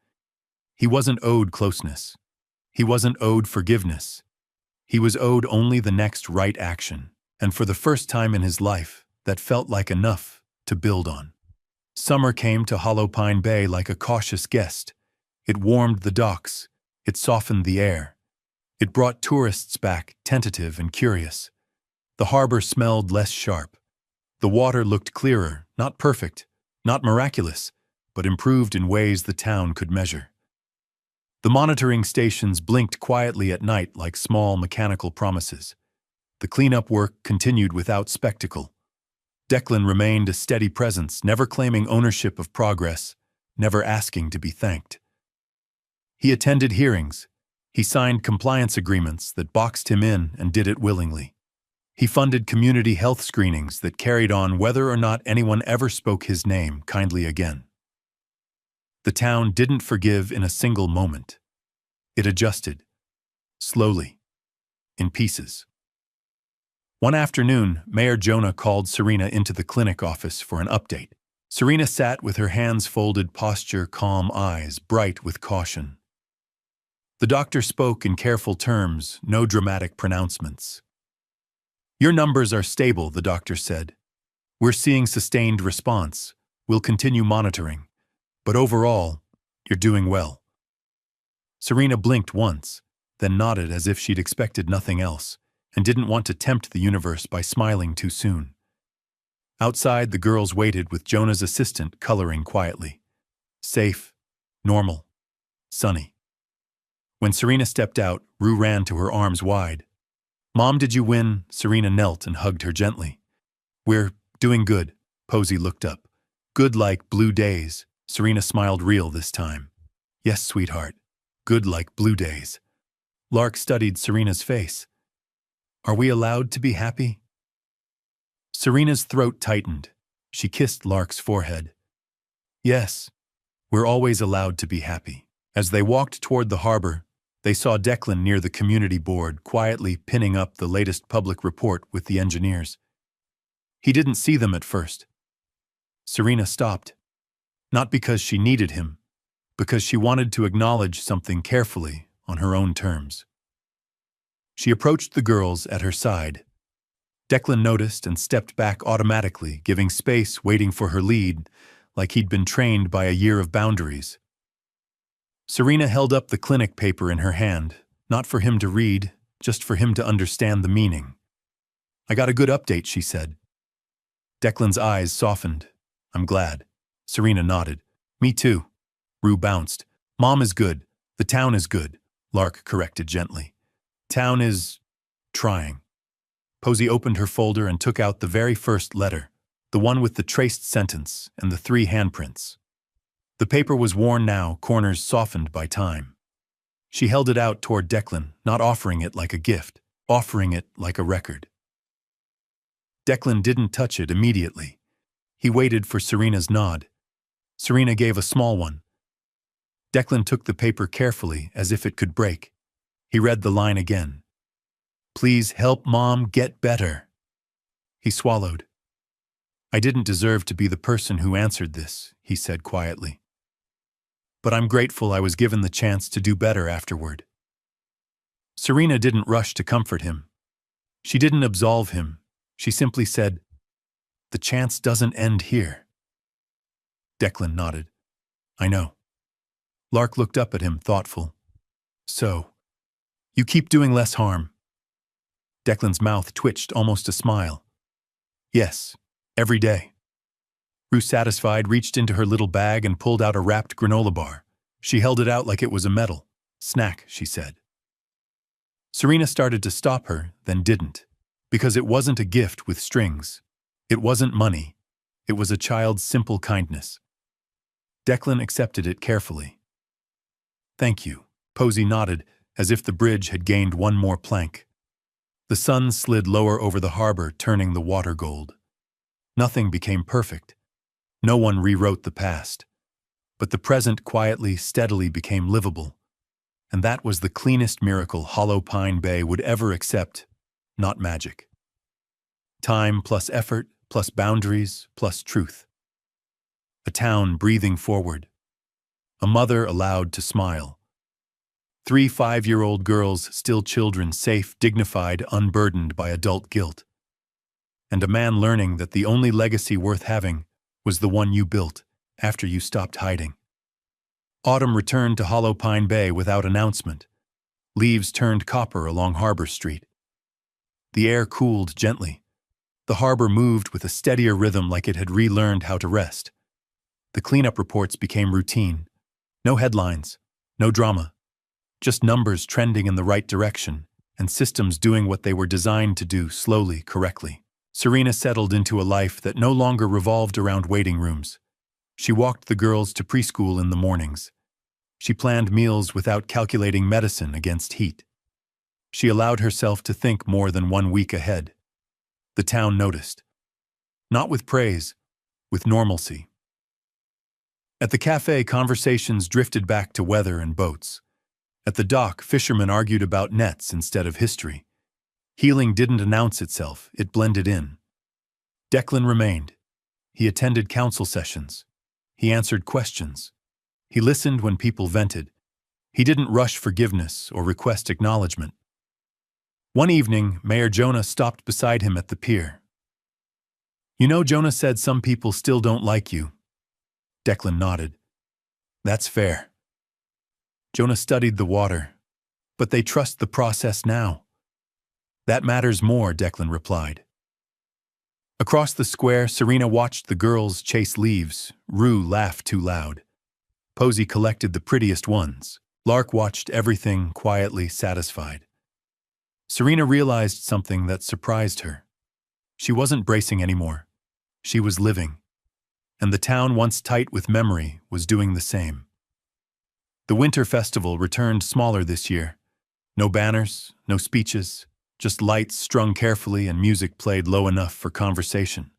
He wasn't owed closeness. He wasn't owed forgiveness. He was owed only the next right action, and for the first time in his life, that felt like enough to build on. Summer came to Hollow Pine Bay like a cautious guest. It warmed the docks. It softened the air. It brought tourists back, tentative and curious. The harbor smelled less sharp. The water looked clearer, not perfect, not miraculous, but improved in ways the town could measure. The monitoring stations blinked quietly at night like small mechanical promises. The cleanup work continued without spectacle. Declan remained a steady presence, never claiming ownership of progress, never asking to be thanked. He attended hearings. He signed compliance agreements that boxed him in and did it willingly. He funded community health screenings that carried on whether or not anyone ever spoke his name kindly again. The town didn't forgive in a single moment. It adjusted. Slowly. In pieces. One afternoon, Mayor Jonah called Serena into the clinic office for an update. Serena sat with her hands folded, posture calm, eyes bright with caution. The doctor spoke in careful terms, no dramatic pronouncements. "Your numbers are stable," the doctor said. "We're seeing sustained response. We'll continue monitoring. But overall, you're doing well." Serena blinked once, then nodded as if she'd expected nothing else, and didn't want to tempt the universe by smiling too soon. Outside, the girls waited with Jonah's assistant coloring quietly. Safe, normal, sunny. When Serena stepped out, Rue ran to her, arms wide. "Mom, did you win?" Serena knelt and hugged her gently. "We're doing good." Posey looked up. "Good like blue days." Serena smiled, real this time. "Yes, sweetheart. Good like blue days." Lark studied Serena's face. "Are we allowed to be happy?" Serena's throat tightened. She kissed Lark's forehead. "Yes, we're always allowed to be happy." As they walked toward the harbor, they saw Declan near the community board, quietly pinning up the latest public report with the engineers. He didn't see them at first. Serena stopped. Not because she needed him, because she wanted to acknowledge something carefully on her own terms. She approached the girls at her side. Declan noticed and stepped back automatically, giving space, waiting for her lead, like he'd been trained by a year of boundaries. Serena held up the clinic paper in her hand, not for him to read, just for him to understand the meaning. "I got a good update," she said. Declan's eyes softened. "I'm glad." Serena nodded. "Me too." Rue bounced. "Mom is good. The town is good," Lark corrected gently. "Town is trying." Posey opened her folder and took out the very first letter, the one with the traced sentence and the 3 handprints. The paper was worn now, corners softened by time. She held it out toward Declan, not offering it like a gift, offering it like a record. Declan didn't touch it immediately. He waited for Serena's nod. Serena gave a small one. Declan took the paper carefully, as if it could break. He read the line again. "Please help Mom get better." He swallowed. "I didn't deserve to be the person who answered this," he said quietly. "But I'm grateful I was given the chance to do better afterward." Serena didn't rush to comfort him. She didn't absolve him. She simply said, "The chance doesn't end here." Declan nodded. "I know." Lark looked up at him, thoughtful. "So, you keep doing less harm." Declan's mouth twitched, almost a smile. "Yes, every day." Rue, satisfied, reached into her little bag and pulled out a wrapped granola bar. She held it out like it was a medal. "Snack," she said. Serena started to stop her, then didn't, because it wasn't a gift with strings. It wasn't money. It was a child's simple kindness. Declan accepted it carefully. "Thank you," Posey nodded, as if the bridge had gained one more plank. The sun slid lower over the harbor, turning the water gold. Nothing became perfect. No one rewrote the past. But the present quietly, steadily became livable. And that was the cleanest miracle Hollow Pine Bay would ever accept, not magic. Time plus effort, plus boundaries, plus truth. A town breathing forward. A mother allowed to smile. 3 5-year-old girls, still children, safe, dignified, unburdened by adult guilt. And a man learning that the only legacy worth having was the one you built after you stopped hiding. Autumn returned to Hollow Pine Bay without announcement. Leaves turned copper along Harbor Street. The air cooled gently. The harbor moved with a steadier rhythm, like it had relearned how to rest. The cleanup reports became routine. No headlines, no drama. Just numbers trending in the right direction, and systems doing what they were designed to do, slowly, correctly. Serena settled into a life that no longer revolved around waiting rooms. She walked the girls to preschool in the mornings. She planned meals without calculating medicine against heat. She allowed herself to think more than 1 week ahead. The town noticed. Not with praise, with normalcy. At the cafe, conversations drifted back to weather and boats. At the dock, fishermen argued about nets instead of history. Healing didn't announce itself, it blended in. Declan remained. He attended council sessions. He answered questions. He listened when people vented. He didn't rush forgiveness or request acknowledgement. One evening, Mayor Jonah stopped beside him at the pier. "You know, Jonah said some people still don't like you." Declan nodded. "That's fair." Jonah studied the water. "But they trust the process now." "That matters more," Declan replied. Across the square, Serena watched the girls chase leaves. Rue laughed too loud. Posey collected the prettiest ones. Lark watched everything, quietly satisfied. Serena realized something that surprised her. She wasn't bracing anymore. She was living. And the town, once tight with memory, was doing the same. The winter festival returned smaller this year. No banners, no speeches, just lights strung carefully and music played low enough for conversation.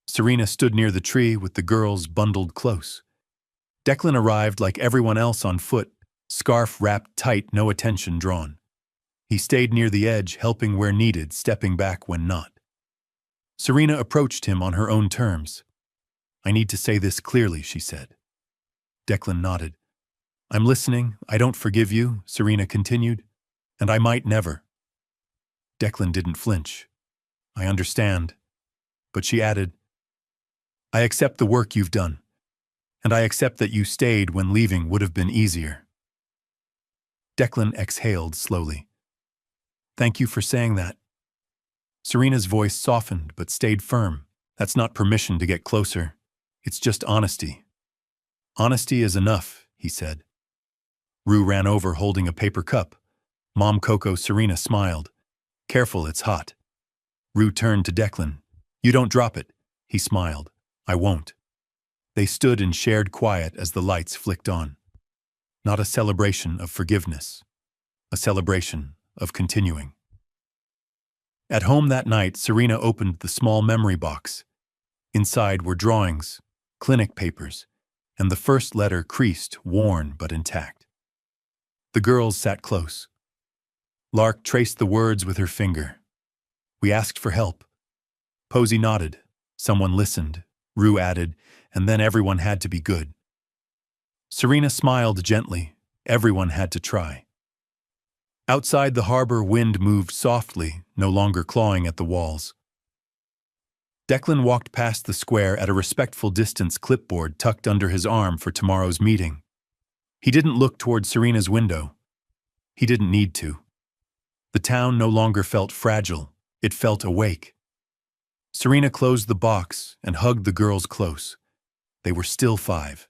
Serena stood near the tree with the girls bundled close. Declan arrived like everyone else, on foot, scarf wrapped tight, no attention drawn. He stayed near the edge, helping where needed, stepping back when not. Serena approached him on her own terms. "I need to say this clearly," she said. Declan nodded. "I'm listening. I don't forgive you," Serena continued, "and I might never." Declan didn't flinch. "I understand." But she added, "I accept the work you've done, and I accept that you stayed when leaving would have been easier." Declan exhaled slowly. "Thank you for saying that." Serena's voice softened but stayed firm. "That's not permission to get closer. It's just honesty." "Honesty is enough," he said. Rue ran over holding a paper cup. Mom Coco. Serena smiled. "Careful, it's hot." Rue turned to Declan. "You don't drop it." He smiled. "I won't." They stood in shared quiet as the lights flicked on. not a celebration of forgiveness, a celebration of continuing. At home that night, Serena opened the small memory box. Inside were drawings, clinic papers, and the first letter creased, worn but intact. The girls sat close. Lark traced the words with her finger. We asked for help. Posey nodded. Someone listened. Rue added, and then everyone had to be good. Serena smiled gently. Everyone had to try. Outside the harbor, wind moved softly, no longer clawing at the walls. Declan walked past the square at a respectful distance, clipboard tucked under his arm for tomorrow's meeting. He didn't look toward Serena's window. He didn't need to. The town no longer felt fragile. It felt awake. Serena closed the box and hugged the girls close. They were still 5,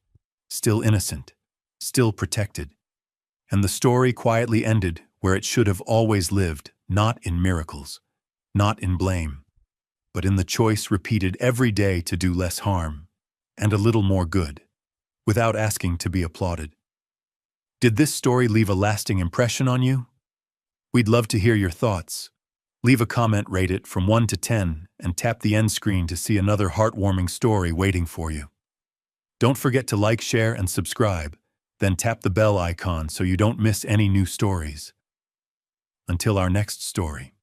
still innocent, still protected. And the story quietly ended where it should have always lived, not in miracles, not in blame, but in the choice repeated every day to do less harm and a little more good, without asking to be applauded. Did this story leave a lasting impression on you? We'd love to hear your thoughts. Leave a comment, rate it from 1 to 10, and tap the end screen to see another heartwarming story waiting for you. Don't forget to like, share, and subscribe, then tap the bell icon so you don't miss any new stories. Until our next story.